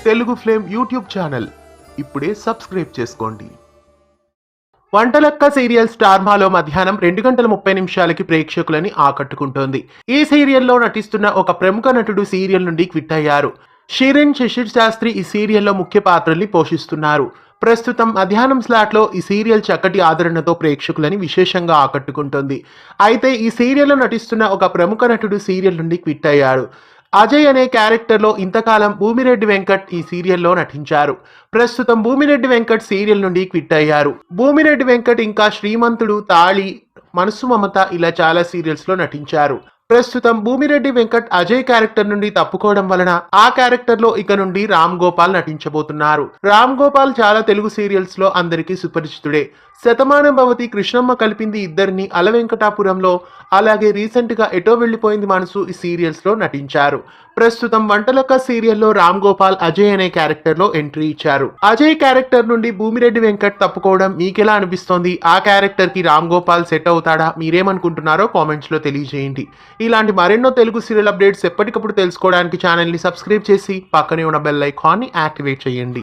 Telugu flame YouTube channel ఇప్పుడే subscribe చేసుకోండి. Vantalakka serial star మాలో మధ్యాహ్నం 2:30 ప్రేక్షకులని ఆకట్టుకుంటోంది. ఈ సీరియల్లో నటిస్తున్న ఒక ప్రముఖ నటుడు సీరియల్ నుండి క్విట్ అయ్యారు. షిరిన్ శిశిర్ శాస్త్రి ఈ సీరియల్లో ముఖ్య పాత్రల్ని పోషిస్తున్నారు. ప్రస్తుతం మధ్యాహ్నం స్లాట్లో ఈ సీరియల్ చక్కటి ఆదరణతో ప్రేక్షకులని విశేషంగా ఆకట్టుకుంటోంది. అయితే ఈ సీరియల్లో నటిస్తున్న ఒక ప్రముఖ నటుడు సీరియల్ నుండి క్విట్ అయ్యాడు. అజయ్ అనే క్యారెక్టర్లో ఇంతకాలం భూమిరెడ్డి వెంకట్ ఈ సీరియల్లో నటించారు. ప్రస్తుతం భూమిరెడ్డి వెంకట్ సీరియల్ నుండి క్విట్ అయ్యారు. భూమిరెడ్డి వెంకట్ ఇంకా శ్రీమంతుడు, తాళి, మనసు మమత ఇలా చాలా సీరియల్స్ లో నటించారు. ప్రస్తుతం భూమిరెడ్డి వెంకట్ అజయ్ క్యారెక్టర్ నుండి తప్పుకోవడం వలన ఆ క్యారెక్టర్ లో ఇక నుండి రామ్ గోపాల్ నటించబోతున్నారు. రామ్ గోపాల్ చాలా తెలుగు సీరియల్స్ లో అందరికీ సుపరిచితుడే. శతమానం భవతి, కృష్ణమ్మ కలిపింది ఇద్దరిని, అలవెంకటాపురంలో, అలాగే రీసెంట్ గా ఎటో వెళ్లిపోయింది మనసు ఈ సీరియల్స్ లో నటించారు. ప్రస్తుతం వంటలక్క సీరియల్లో రామ్ గోపాల్ అజయ్ అనే క్యారెక్టర్ లో ఎంట్రీ ఇచ్చారు. అజయ్ క్యారెక్టర్ నుండి భూమిరెడ్డి వెంకట్ తప్పుకోవడం మీకెలా అనిపిస్తోంది? ఆ క్యారెక్టర్ కి రామ్ గోపాల్ సెట్ అవుతాడా? మీరేమనుకుంటున్నారో కామెంట్స్ లో తెలియజేయండి. ఇలాంటి మరెన్నో తెలుగు సీరియల్ అప్డేట్స్ ఎప్పటికప్పుడు తెలుసుకోవడానికి ఛానల్ ని సబ్స్క్రైబ్ చేసి పక్కనే ఉన్న బెల్ ఐకాన్ ని యాక్టివేట్ చేయండి.